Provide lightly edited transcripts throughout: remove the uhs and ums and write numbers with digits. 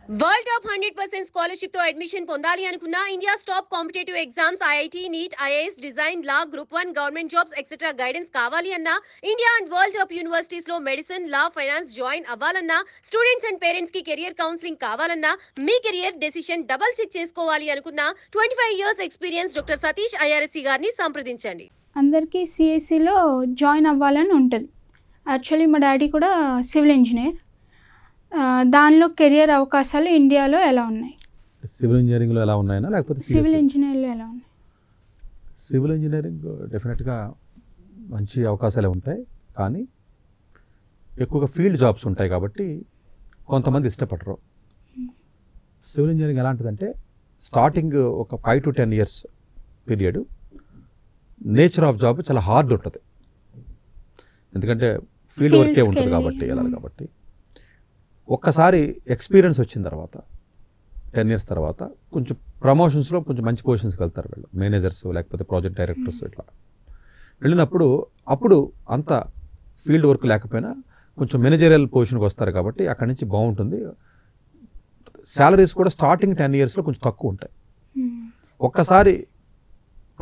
World top 100% scholarship తో admission పొందాలి అనుకున్న India's top competitive exams IIT NEET IAS design law group 1 government jobs etcetera guidance కావాలి అన్న India and world top universities లో medicine law finance join అవ్వాలన్నా students and parents కి career counselling కావాలన్నా మీ కెరియర్ డెసిషన్ డబుల్ చెక్ చేసుకోవాలి అనుకున్న 25 years experience doctor Satish IRSC గారిని సంప్రదించండి. అందరికీ సిఎస్సిలో జాయిన్ అవ్వాలని ఉంటుంది. యాక్చువల్లీ మా డాడీ కూడా సివిల్ ఇంజనీర్. దానిలో కెరియర్ అవకాశాలు ఇండియాలో ఎలా ఉన్నాయి? సివిల్ ఇంజనీరింగ్లో ఎలా ఉన్నాయన్నా లేకపోతే సివిల్ ఇంజనీరింగ్లో ఎలా ఉన్నాయి? సివిల్ ఇంజనీరింగ్ డెఫినెట్గా మంచి అవకాశాలే ఉంటాయి, కానీ ఎక్కువగా ఫీల్డ్ జాబ్స్ ఉంటాయి కాబట్టి కొంతమంది ఇష్టపడరు. సివిల్ ఇంజనీరింగ్ ఎలాంటిదంటే స్టార్టింగ్ ఒక 5 to 10 years period nature of job చాలా హార్డ్ ఉంటుంది, ఎందుకంటే ఫీల్డ్ వర్కే ఉంటుంది కాబట్టి వెళ్ళాలి. కాబట్టి ఒక్కసారి ఎక్స్పీరియన్స్ వచ్చిన తర్వాత 10 years తర్వాత కొంచెం ప్రమోషన్స్లో కొంచెం మంచి పొజిషన్స్కి వెళ్తారు వీళ్ళు, మేనేజర్స్ లేకపోతే ప్రాజెక్ట్ డైరెక్టర్స్. ఇట్లా వెళ్ళినప్పుడు అప్పుడు అంత ఫీల్డ్ వర్క్ లేకపోయినా కొంచెం మేనేజరియల్ పొజిషన్కి వస్తారు కాబట్టి అక్కడి నుంచి బాగుంటుంది. శాలరీస్ కూడా స్టార్టింగ్ 10 yearsలో కొంచెం తక్కువ ఉంటాయి. ఒక్కసారి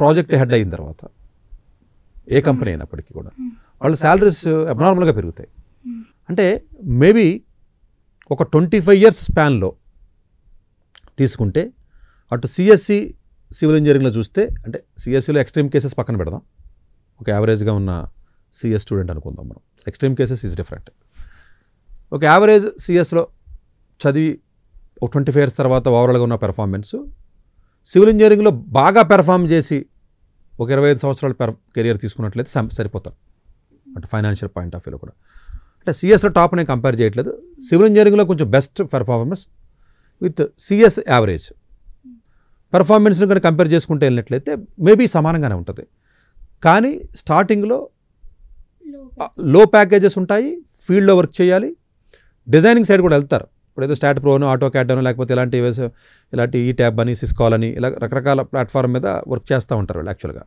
ప్రాజెక్ట్ హెడ్ అయిన తర్వాత ఏ కంపెనీ అయినప్పటికీ కూడా వాళ్ళ శాలరీస్ అబ్నార్మల్గా పెరుగుతాయి. అంటే మేబీ ఒక 25 years స్పాన్లో తీసుకుంటే అటు సిఎస్సి సివిల్ ఇంజనీరింగ్లో చూస్తే, అంటే సిఎస్సిలో ఎక్స్ట్రీమ్ కేసెస్ పక్కన పెడదాం, ఒక యావరేజ్గా ఉన్న సిఎస్ స్టూడెంట్ అనుకుందాం మనం. Extreme cases is different. ఒక యావరేజ్ సిఎస్లో చదివి ఒక 25 years తర్వాత ఓవరాల్గా ఉన్న పెర్ఫార్మెన్స్, సివిల్ ఇంజనీరింగ్లో బాగా పెర్ఫామ్ చేసి ఒక 25 సంవత్సరాల కెరియర్ తీసుకున్నట్లయితే సరిపోతారు. అంటే ఫైనాన్షియల్ పాయింట్ ఆఫ్ వ్యూలో కూడా అంటే సిఎస్లో టాప్ నేను కంపేర్ చేయట్లేదు. సివిల్ ఇంజనీరింగ్లో కొంచెం best performance with CS average పెర్ఫార్మెన్స్ని కానీ కంపేర్ చేసుకుంటే వెళ్ళినట్లయితే మేబీ సమానంగానే ఉంటుంది. కానీ స్టార్టింగ్లో లో ప్యాకేజెస్ ఉంటాయి, ఫీల్డ్లో వర్క్ చేయాలి, డిజైనింగ్ సైడ్ కూడా వెళ్తారు. ఇప్పుడు ఏదో స్టాట్ ప్రోను, ఆటో క్యాడను, లేకపోతే ఇలాంటి ఈ ట్యాబ్ అని, సిస్కాల్ అని, ఇలా రకరకాల ప్లాట్ఫామ్ మీద వర్క్ చేస్తూ ఉంటారు వాళ్ళు యాక్చువల్గా.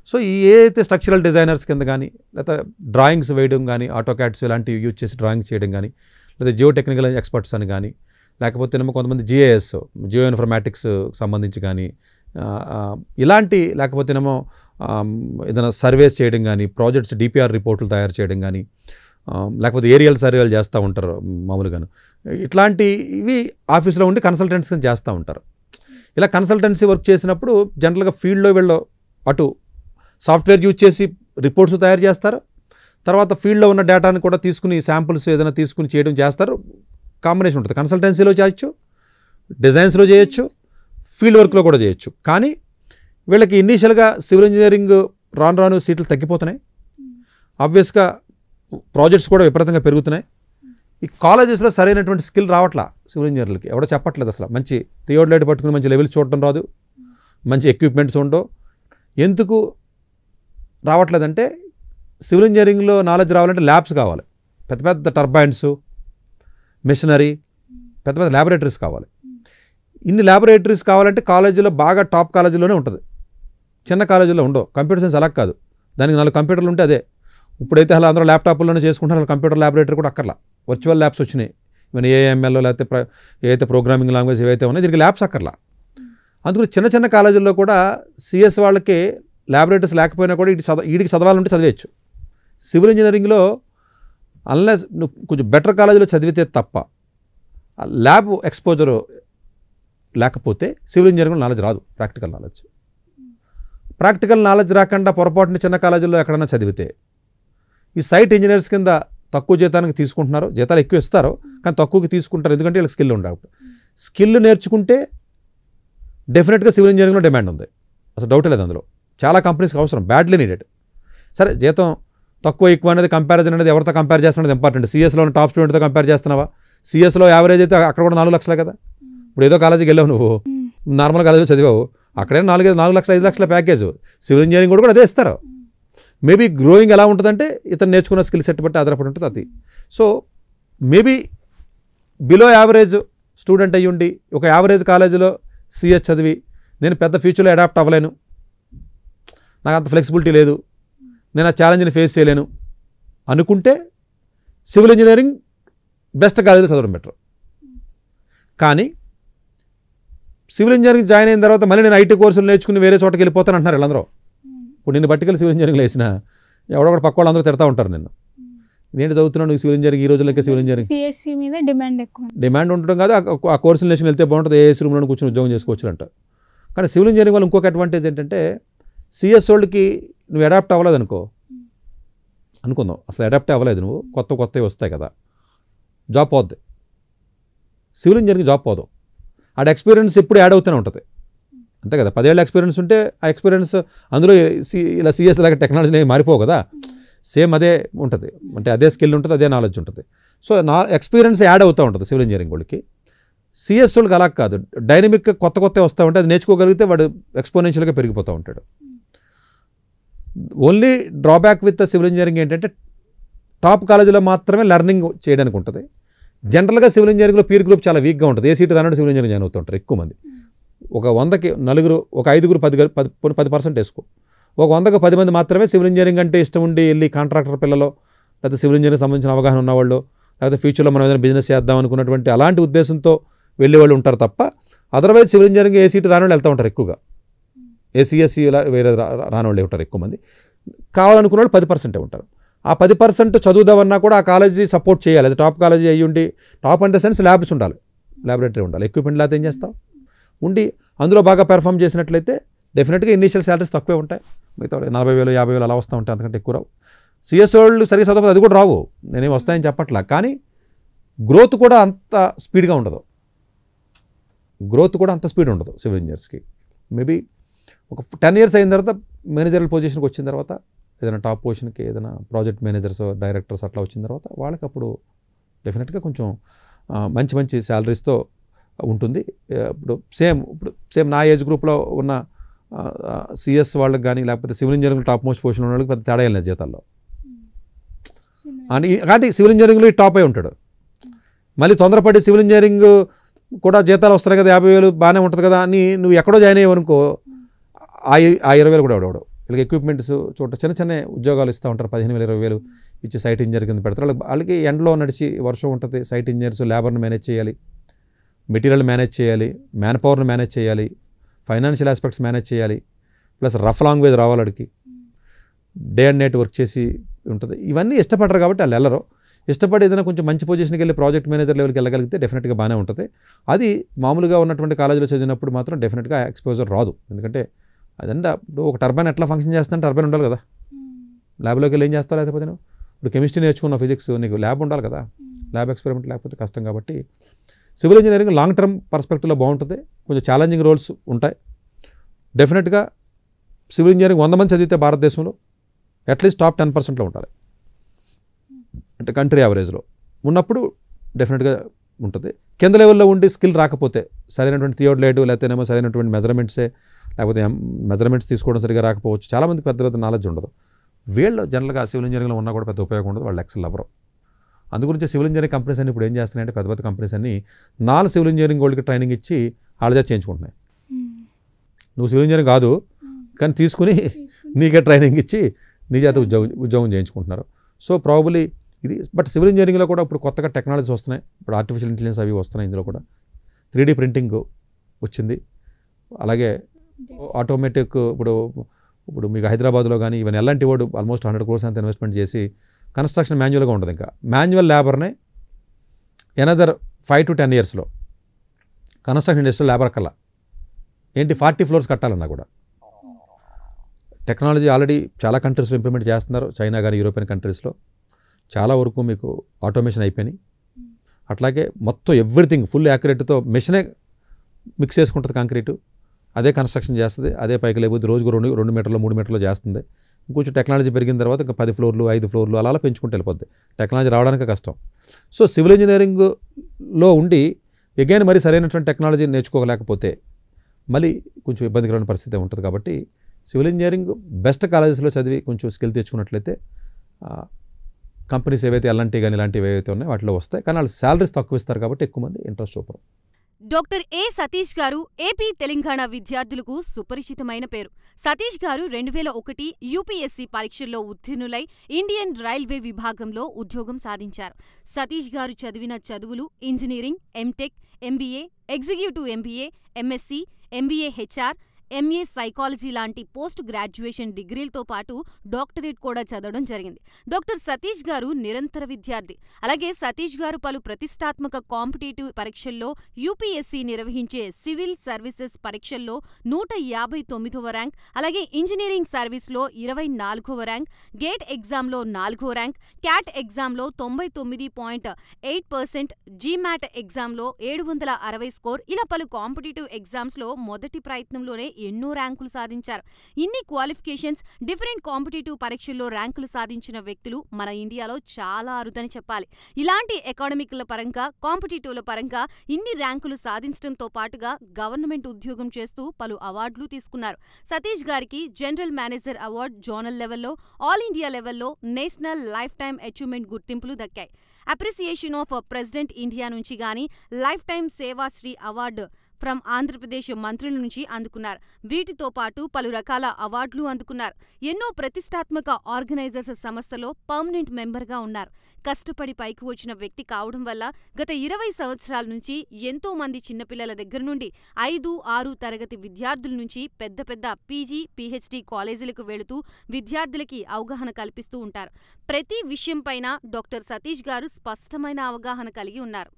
సో ఈ ఏదైతే స్ట్రక్చరల్ డిజైనర్స్ కింద కానీ, లేకపోతే డ్రాయింగ్స్ వేయడం కానీ, ఆటో క్యాడ్స్ ఇలాంటివి యూజ్ చేసి డ్రాయింగ్స్ చేయడం కానీ, లేదా జియో టెక్నికల్ ఎక్స్పర్ట్స్ అని కానీ, లేకపోతే కొంతమంది జిఏఎస్ జియో ఇన్ఫర్మాటిక్స్ సంబంధించి కానీ ఇలాంటి, లేకపోతే ఏదైనా సర్వేస్ చేయడం కానీ, ప్రాజెక్ట్స్ డిపిఆర్ రిపోర్టులు తయారు చేయడం కానీ, లేకపోతే ఏరియల్ సర్వేలు చేస్తూ ఉంటారు మామూలుగాను. ఇట్లాంటివి ఆఫీస్లో ఉండి కన్సల్టెంట్స్ చేస్తూ ఉంటారు. ఇలా కన్సల్టెన్సీ వర్క్ చేసినప్పుడు జనరల్గా ఫీల్డ్లో వీళ్ళు అటు సాఫ్ట్వేర్ యూజ్ చేసి రిపోర్ట్స్ తయారు చేస్తారు, తర్వాత ఫీల్డ్లో ఉన్న డేటాను కూడా తీసుకుని శాంపుల్స్ ఏదైనా తీసుకుని చేయడం చేస్తారు. కాంబినేషన్ ఉంటుంది. కన్సల్టెన్సీలో చేయొచ్చు, డిజైన్స్లో చేయొచ్చు, ఫీల్డ్ వర్క్లో కూడా చేయొచ్చు. కానీ వీళ్ళకి ఇనీషియల్గా సివిల్ ఇంజనీరింగ్ రాను సీట్లు తగ్గిపోతున్నాయి. ఆబ్వియస్గా ప్రాజెక్ట్స్ కూడా విపరీతంగా పెరుగుతున్నాయి. ఈ కాలేజెస్లో సరైనటువంటి స్కిల్ రావట్లా సివిల్ ఇంజనీర్లకి, ఎవడో చెప్పట్లేదు అసలు. మంచి థియోడ్లైట్ పట్టుకుని మంచి లెవెల్స్ చూడటం రాదు, మంచి ఎక్విప్మెంట్స్ ఉండవు. ఎందుకు రావట్లేదంటే సివిల్ ఇంజనీరింగ్లో నాలెడ్జ్ రావాలంటే ల్యాబ్స్ కావాలి, పెద్ద పెద్ద టర్బైన్స్, మిషనరీ, పెద్ద పెద్ద ల్యాబొరేటరీస్ కావాలి. ఇన్ని ల్యాబొరేటరీస్ కావాలంటే కాలేజీలో బాగా టాప్ కాలేజీలోనే ఉంటుంది, చిన్న కాలేజీలో ఉండవు. కంప్యూటర్ సైన్స్ అలా కాదు, దానికి 4 కంప్యూటర్లు ఉంటే అదే. ఇప్పుడైతే అలా అందరూ ల్యాప్టాప్లోనే చేసుకుంటున్నారు, కంప్యూటర్ ల్యాబొరేటరీ కూడా అక్కర్లా, వర్చువల్ ల్యాబ్స్ వచ్చినాయి. ఇవన్నీ ఏఎంఎల్లో లేకపోతే ఏదైతే ప్రోగ్రామింగ్ లాంగ్వేజ్ ఏవైతే ఉన్నాయో దీనికి ల్యాబ్స్ అక్కర్లా. అందుకని చిన్న చిన్న కాలేజీల్లో కూడా సిఎస్ వాళ్ళకి ల్యాబొరేటరీస్ లేకపోయినా కూడా వీడికి చదవాలంటే చదివేయచ్చు. సివిల్ ఇంజనీరింగ్లో అన్లెస్ నువ్వు కొంచెం బెటర్ కాలేజీలో చదివితే తప్ప ల్యాబ్ ఎక్స్పోజర్ లేకపోతే సివిల్ ఇంజనీరింగ్ నాలెడ్జ్ రాదు. ప్రాక్టికల్ నాలెడ్జ్ రాకుండా పొరపాటున చిన్న కాలేజీల్లో ఎక్కడైనా చదివితే ఈ సైట్ ఇంజనీర్స్ కింద తక్కువ జీతానికి తీసుకుంటున్నారు, జీతాలు ఎక్కువ ఇస్తారు కానీ తక్కువకి తీసుకుంటారు, ఎందుకంటే వీళ్ళకి స్కిల్ ఉండవు. స్కిల్ నేర్చుకుంటే డెఫినెట్గా సివిల్ ఇంజనీరింగ్లో డిమాండ్ ఉంది, అసలు డౌట్ లేదు. అందులో చాలా కంపెనీస్కి అవసరం, బ్యాడ్లీ నీడెడ్. సరే జీతం తక్కువ ఎక్కువ అనేది కంపారిజన్ అనేది ఎవరితో కంపేర్ చేస్తున్నది ఇంపార్టెంట్. సిఎస్లో టాప్ స్టూడెంట్తో కంపేర్ చేస్తున్నావా? సిఎస్లో యావరేజ్ అయితే అక్కడ కూడా 4 లక్షలే కదా. ఇప్పుడు ఏదో కాలేజీకి వెళ్ళావు, నువ్వు నార్మల్ కాలేజీలో చదివావు, అక్కడే 4 లక్షలు 5 లక్షల ప్యాకేజ్. సివిల్ ఇంజనీరింగ్ కూడా అదే ఇస్తారు. మేబీ గ్రోయింగ్ ఎలా ఉంటుందంటే ఇతను నేర్చుకున్న స్కిల్ సెట్ బట్టి ఆధారపడి ఉంటుంది అది. So maybe below average student అయ్యి ఉండి ఒక యావరేజ్ కాలేజీలో సిఎస్ చదివి నేను పెద్ద ఫ్యూచర్లో అడాప్ట్ అవ్వలేను, నాకు అంత ఫ్లెక్సిబిలిటీ లేదు, నేను ఆ ఛాలెంజ్ని ఫేస్ చేయలేను అనుకుంటే సివిల్ ఇంజనీరింగ్ బెస్ట్ కాలేజీలో చదవడం బెటర్. కానీ సివిల్ ఇంజనీరింగ్ జాయిన్ అయిన తర్వాత మళ్ళీ నేను ఐటీ కోర్సులు నేర్చుకుని వేరే చోటకి వెళ్ళిపోతాను అంటున్నారు వీళ్ళందరూ. ఇప్పుడు నిన్ను బట్టికలు సివిల్ ఇంజనీరింగ్లో వేసిన ఎవడొకటి పక్క వాళ్ళందరూ తిడతా ఉంటారు నిన్ను, ఇదేంటి చదువుతున్నావు నువ్వు సివిల్ ఇంజనీరింగ్, ఈ రోజులకే సివిల్ ఇంజనీరింగ్ సిఎస్సి మీద డిమాండ్ ఎక్కువ. డిమాండ్ ఉండడం కాదు, ఆ కోర్సులు నేర్చుకుని వెళ్తే బాగుంటుంది, ఏఎస్ రూమ్లో కూర్చొని ఉద్యోగం చేసుకోవచ్చు అంట. కానీ సివిల్ ఇంజనీరింగ్ వల్ల ఇంకొక అడ్వాంటేజ్ ఏంటంటే సిఎస్ వాళ్ళకి నువ్వు అడాప్ట్ అవ్వలేదు అనుకుందాం, అసలు అడాప్ట్ అవ్వలేదు నువ్వు, కొత్తవి వస్తాయి కదా, జాబ్ పోద్ది. సివిల్ ఇంజనీరింగ్ జాబ్ పోదు, ఆ ఎక్స్పీరియన్స్ ఎప్పుడు యాడ్ అవుతూనే ఉంటుంది అంతే కదా. 10 ఏళ్ళ ఎక్స్పీరియన్స్ ఉంటే ఆ ఎక్స్పీరియన్స్ అందులో ఇలా సిఎస్ లాగా టెక్నాలజీ మారిపోవు కదా, సేమ్ అదే ఉంటుంది, అంటే అదే స్కిల్ ఉంటుంది, అదే నాలెడ్జ్ ఉంటుంది. సో ఎక్స్పీరియన్స్ యాడ్ అవుతూ ఉంటుంది సివిల్ ఇంజనీరింగ్ వాళ్ళకి. సిఎస్ వాళ్ళకి అలా కాదు, డైనమిక్గా కొత్త వస్తూ ఉంటే అది నేర్చుకోగలిగితే వాడు ఎక్స్పోనెన్షియల్గా పెరిగిపోతూ ఉంటాడు. Only drawback with civil engineering ఏంటంటే టాప్ కాలేజీలో మాత్రమే లెర్నింగ్ చేయడానికి ఉంటుంది. జనరల్గా సివిల్ ఇంజనీరింగ్లో పీర్ గ్రూప్ చాలా వీక్గా ఉంటుంది. ఏ సీటు రానట్టు సివిల్ ఇంజనీరింగ్ జాయిన్ అవుతూ ఉంటారు ఎక్కువ మంది. ఒక 100కి 4, ఒక 5, 10% వేసుకో, ఒక 100కి 10 మంది మాత్రమే సివిల్ ఇంజనీరింగ్ అంటే ఇష్టం ఉండి వెళ్ళి కాంట్రాక్టర్ పిల్లలు, లేకపోతే సివిల్ ఇంజనీరింగ్ సంబంధించిన అవగాహన ఉన్నవాళ్ళు, లేకపోతే ఫ్యూచర్లో మనం ఏదైనా బిజినెస్ చేద్దాం అనుకున్నటువంటి అలాంటి ఉద్దేశంతో వెళ్ళేవాళ్ళు ఉంటారు తప్ప, అదర్వైజ్ సివిల్ ఇంజనీరింగ్ ఏ సీటు రాని వాళ్ళు వెళ్తూ ఉంటారు ఎక్కువగా. ఏసీఎస్సీ ఇలా వేరే రానివాళ్ళు ఉంటారు ఎక్కువ మంది. కావాలనుకున్న వాళ్ళు 10% ఉంటారు. ఆ 10% చదువుదామన్నా కూడా ఆ కాలేజీ సపోర్ట్ చేయాలి. అది టాప్ కాలేజీ అయ్యి ఉండి, టాప్ అంటే సెన్స్ ల్యాబ్స్ ఉండాలి, ల్యాబొరేటరీ ఉండాలి, ఎక్విప్మెంట్ లేకపోతే ఏం చేస్తావు, ఉండి అందులో బాగా పెర్ఫామ్ చేసినట్లయితే డెఫినెట్గా ఇనీషియల్ శాలరీస్ తక్కువే ఉంటాయి, మిగతా 40,000 50,000 అలా వస్తూ ఉంటాయి, అంతకంటే ఎక్కువ రావు. సిఎస్ వాళ్ళు సరిగ్గా చదవదు, అది కూడా రావు, నేనేం వస్తాయని చెప్పట్లా. కానీ గ్రోత్ కూడా అంత స్పీడ్గా ఉండదు, స్పీడ్ ఉండదు సివిల్ ఇంజనీర్స్కి. మేబీ ఒక 10 years అయిన తర్వాత మేనేజరల్ పొజిషన్కి వచ్చిన తర్వాత, ఏదైనా టాప్ పొజిషన్కి ఏదైనా ప్రాజెక్ట్ మేనేజర్స్, డైరెక్టర్స్ అట్లా వచ్చిన తర్వాత వాళ్ళకి అప్పుడు డెఫినెట్గా కొంచెం మంచి శాలరీస్తో ఉంటుంది. ఇప్పుడు సేమ్ నా ఏజ్ గ్రూప్లో ఉన్న సిఎస్ వాళ్ళకి కానీ, లేకపోతే civil engineering top most position ఉన్న వాళ్ళకి పెద్ద తేడా ఏం లేదు జీతాల్లో. అని కాబట్టి సివిల్ ఇంజనీరింగ్లో టాప్ అయి ఉంటాడు. మళ్ళీ తొందరపడి సివిల్ ఇంజనీరింగ్ కూడా జీతాలు వస్తున్నాయి కదా, 50,000 బాగానే ఉంటుంది కదా అని నువ్వు ఎక్కడో జాయిన్ అయ్యావనుకో, ఆ 20,000 కూడా ఎవడవడు. వీళ్ళకి ఎక్విప్మెంట్స్ చిన్న ఉద్యోగాలు ఇస్తూ ఉంటారు, 15,000 20,000 ఇచ్చి సైట్ ఇంజనీర్ కింద పెడతారు. వాళ్ళకి ఎండలో నడిచి వర్షం ఉంటుంది, సైట్ ఇంజనీర్స్ లేబర్ని మేనేజ్ చేయాలి, మెటీరియల్ మేనేజ్ చేయాలి, మ్యాన్ పవర్ని మేనేజ్ చేయాలి, ఫైనాన్షియల్ ఆస్పెక్ట్స్ మేనేజ్ చేయాలి, ప్లస్ రఫ్ లాంగ్వేజ్ రావాలి, వాడికి డే అండ్ నైట్ వర్క్ చేసి ఉంటుంది. ఇవన్నీ ఇష్టపడరు కాబట్టి వాళ్ళు వెళ్ళరు. ఇష్టపడి ఏదైనా కొంచెం మంచి పొజిషన్కి వెళ్ళి ప్రాజెక్ట్ మేనేజర్ లెవెల్కి వెళ్ళగలిగితే డెఫినెట్గా బాగానే ఉంటుంది. అది మామూలుగా ఉన్నటువంటి కాలేజీలో చదివినప్పుడు మాత్రం డెఫినెట్గా ఎక్స్పోజర్ రాదు. ఎందుకంటే అదంతా ఇప్పుడు ఒక టర్బైన్ ఎట్లా ఫంక్షన్ చేస్తుందంటే టర్బైన్ ఉండాలి కదా, ల్యాబ్లోకి వెళ్ళి ఏం చేస్తావు, లేకపోతే నువ్వు ఇప్పుడు కెమిస్ట్రీ నేర్చుకున్న ఫిజిక్స్ నీకు ల్యాబ్ ఉండాలి కదా, ల్యాబ్ ఎక్స్పెరిమెంట్ లేకపోతే కష్టం. కాబట్టి సివిల్ ఇంజనీరింగ్ లాంగ్ టర్మ్ పర్స్పెక్టివ్లో బాగుంటుంది, కొంచెం ఛాలెంజింగ్ రోల్స్ ఉంటాయి. డెఫినెట్గా సివిల్ ఇంజనీరింగ్ 100 మంది చదివితే భారతదేశంలో అట్లీస్ట్ టాప్ 10%లో ఉండాలి, అంటే కంట్రీ యావరేజ్లో ఉన్నప్పుడు డెఫినెట్గా ఉంటుంది. కింద లెవెల్లో ఉండి స్కిల్ రాకపోతే, సరైనటువంటి థియోడ్ లేదు, లేకపోతేనేమో సరైనటువంటి మెజర్మెంట్సే, లేకపోతే మెజర్మెంట్స్ తీసుకోవడం సరిగ్గా రాకపోవచ్చు, చాలామందికి పెద్ద నాలెడ్జ్ ఉండదు. వీళ్ళు జనరల్గా సివిల్ ఇంజనీరింగ్లో ఉన్నా కూడా పెద్ద ఉపయోగం ఉండదు, వాళ్ళు ఎక్సెల్ అవ్వరు. అందుగురించి సివిల్ ఇంజనీరింగ్ కంపెనీస్ అన్ని ఇప్పుడు ఏం చేస్తున్నాయంటే, పెద్ద కంపెనీస్ అన్ని 4 సివిల్ ఇంజనీరింగ్ వాళ్ళకి ట్రైనింగ్ ఇచ్చి వాళ్ళ చేత చేయించుకుంటున్నాయి. నువ్వు సివిల్ ఇంజనీరింగ్ కాదు కానీ తీసుకుని నీకే ట్రైనింగ్ ఇచ్చి నీ చేత ఉద్యోగం చేయించుకుంటున్నారు. సో ప్రాబబ్లీ ఇది. బట్ సివిల్ ఇంజనీరింగ్లో కూడా ఇప్పుడు కొత్తగా టెక్నాలజీస్ వస్తున్నాయి, ఇప్పుడు ఆర్టిఫిషియల్ ఇంటెలిజెన్స్ అవి వస్తున్నాయి. ఇందులో కూడా 3D ప్రింటింగ్ వచ్చింది, అలాగే ఆటోమేటిక్ ఇప్పుడు మీకు హైదరాబాద్లో కానీ ఈవెన్ ఎలాంటి వాడు ఆల్మోస్ట్ 100 crores అంత ఇన్వెస్ట్మెంట్ చేసి కన్స్ట్రక్షన్ మాన్యువల్గా ఉంటుంది. ఇంకా మాన్యువల్ లేబర్నే ఎనదర్ 5 to 10 yearsలో కన్స్ట్రక్షన్ ఇండస్ట్రీలో లేబర్ కల్లా ఏంటి 40 floors కట్టాలన్నా కూడా టెక్నాలజీ ఆల్రెడీ చాలా కంట్రీస్లో ఇంప్లిమెంట్ చేస్తున్నారు. చైనా కానీ యూరోపియన్ కంట్రీస్లో చాలా వరకు మీకు ఆటోమేషన్ అయిపోయినాయి. అట్లాగే మొత్తం ఎవ్రీథింగ్ ఫుల్ యాక్యురేట్తో మెషినే మిక్స్ చేసుకుంటుంది, కాంక్రీటు అదే కన్స్ట్రక్షన్ చేస్తుంది, అదే పైకి లేకపోతే రోజుకు 2 మీటర్లు 3 మీటర్లు చేస్తుంది. ఇంకొంచెం టెక్నాలజీ పెరిగిన తర్వాత ఇంకా 10 floors 5 floors అలా పెంచుకుంటూ వెళ్ళిపోద్ది. టెక్నాలజీ రావడానికి కష్టం. సో సివిల్ ఇంజనీరింగ్లో ఉండి ఎగైన్ మరి సరైనటువంటి టెక్నాలజీ నేర్చుకోలేకపోతే మళ్ళీ కొంచెం ఇబ్బందికరమైన పరిస్థితి ఉంటుంది. కాబట్టి సివిల్ ఇంజనీరింగ్ బెస్ట్ కాలేజెస్లో చదివి కొంచెం స్కిల్ తెచ్చుకున్నట్లయితే కంపెనీస్ ఏవైతే ఎలాంటి కానీ ఇలాంటివి ఏవైతే ఉన్నాయో వాటిలో వస్తాయి. కానీ వాళ్ళు శాలరీస్ తక్కువ ఇస్తారు కాబట్టి ఎక్కువ మంది ఇంట్రెస్ట్ చూపరు. డాక్టర్ ఏ సతీష్ గారు ఏపీ తెలంగాణ విద్యార్థులకు సుపరిచితమైన పేరు. సతీష్ గారు 2001 యూపీఎస్సీ పరీక్షల్లో ఉత్తీర్ణులై ఇండియన్ రైల్వే విభాగంలో ఉద్యోగం సాధించారు. సతీష్ గారు చదివిన చదువులు engineering, MTech, MBA, executive MBA, MSc, MBA HR, MA psychology లాంటి పోస్ట్ గ్రాడ్యుయేషన్ డిగ్రీలతో పాటు డాక్టరేట్ కూడా చదవడం జరిగింది. డాక్టర్ సతీష్ గారు నిరంతర విద్యార్థి. అలాగే సతీష్ గారు పలు ప్రతిష్టాత్మక కాంపిటేటివ్ పరీక్షల్లో UPSC నిర్వహించే సివిల్ సర్వీసెస్ పరీక్షల్లో 159వ ర్యాంక్, అలాగే ఇంజనీరింగ్ సర్వీస్లో 24వ ర్యాంక్, గేట్ ఎగ్జామ్లో 4వ ర్యాంక్, క్యాట్ ఎగ్జామ్లో 99.8%, GMAT ఎగ్జామ్లో 760 స్కోర్, ఇలా పలు కాంపిటేటివ్ ఎగ్జామ్స్లో మొదటి ప్రయత్నంలోనే ఎన్నో ర్యాంకులు సాధించారు. ఇన్ని క్వాలిఫికేషన్స్, డిఫరెంట్ కాంపిటేటివ్ పరీక్షల్లో ర్యాంకులు సాధించిన వ్యక్తులు మన ఇండియాలో చాలా అరుదని చెప్పాలి. ఇలాంటి అకాడమిక్ల పరంగా, కాంపిటేటివ్ల పరంగా ఇన్ని ర్యాంకులు సాధించడంతో పాటుగా గవర్నమెంట్ ఉద్యోగం చేస్తూ పలు అవార్డులు తీసుకున్నారు. సతీష్ గారికి జనరల్ మేనేజర్ అవార్డు జోనల్ లెవెల్లో, ఆల్ ఇండియా లెవెల్లో నేషనల్ లైఫ్ టైమ్ అచీవ్మెంట్ గుర్తింపులు దక్కాయి. అప్రిసియేషన్ ఆఫ్ ప్రెసిడెంట్ ఇండియా నుంచి గానీ lifetime Sevashri award from Andhra Pradesh మంత్రుల నుంచి అందుకున్నారు. వీటితో పాటు పలు రకాల అవార్డులు అందుకున్నారు. ఎన్నో ప్రతిష్టాత్మక ఆర్గనైజర్స్ సంస్థలో పర్మనెంట్ మెంబర్గా ఉన్నారు. కష్టపడి పైకి వచ్చిన వ్యక్తి కావడం వల్ల గత 20 సంవత్సరాల నుంచి ఎంతో మంది చిన్నపిల్లల దగ్గర నుండి 5, 6 తరగతి విద్యార్థుల నుంచి పెద్ద పెద్ద PG, PhD కాలేజీలకు వెళుతూ విద్యార్థులకి అవగాహన కల్పిస్తూ ఉంటారు. ప్రతి విషయంపైన డాక్టర్ సతీష్ గారు స్పష్టమైన అవగాహన కలిగి ఉన్నారు.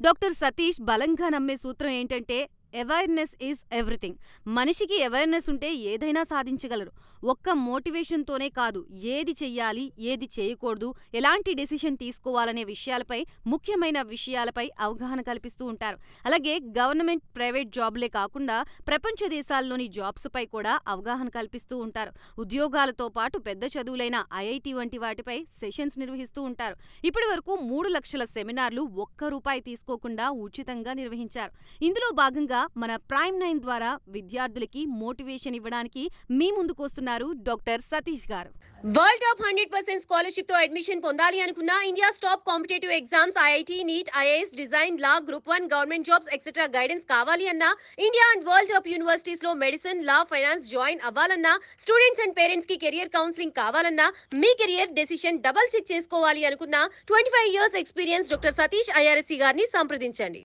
డాక్టర్ సతీష్ బలంగా నమ్మే సూత్రం ఏంటంటే అవేర్నెస్ ఈజ్ ఎవ్రీథింగ్. మనిషికి అవేర్నెస్ ఉంటే ఏదైనా సాధించగలరు. ఒక్క మోటివేషన్తోనే కాదు, ఏది చెయ్యాలి, ఏది చేయకూడదు, ఎలాంటి డెసిషన్ తీసుకోవాలనే విషయాలపై, ముఖ్యమైన విషయాలపై అవగాహన కల్పిస్తూ ఉంటారు. అలాగే గవర్నమెంట్, ప్రైవేట్ జాబ్లే కాకుండా ప్రపంచ దేశాల్లోని జాబ్స్పై కూడా అవగాహన కల్పిస్తూ ఉంటారు. ఉద్యోగాలతో పాటు పెద్ద చదువులైన IIT వంటి వాటిపై సెషన్స్ నిర్వహిస్తూ ఉంటారు. ఇప్పటి వరకు 3 లక్షల సెమినార్లు ₹1 తీసుకోకుండా ఉచితంగా నిర్వహించారు. ఇందులో భాగంగా మన ప్రైమ్ 9 ద్వారా విద్యార్థులకి మోటివేషన్ ఇవ్వడానికి మీ ముందుకు వస్తున్నారు డాక్టర్ సతీష్ గారు. వరల్డ్ టాప్ 100% స్కాలర్షిప్ తో అడ్మిషన్ పొందాలి అనుకున్న India top competitive exams IIT, NEET, IAS, design, law, group 1 government jobs etcetera guidance కావాలి అన్నా, India and world top universities లో మెడిసిన్, లా, ఫైనాన్స్ జాయిన్ అవ్వాలన్నా, స్టూడెంట్స్ అండ్ పేరెంట్స్ కి career counselling కావాలన్నా, మీ కెరియర్ డెసిషన్ డబుల్ చెక్ చేసుకోవాలి అనుకున్న 25 years experience doctor Satish IRSC గారిని సంప్రదించండి.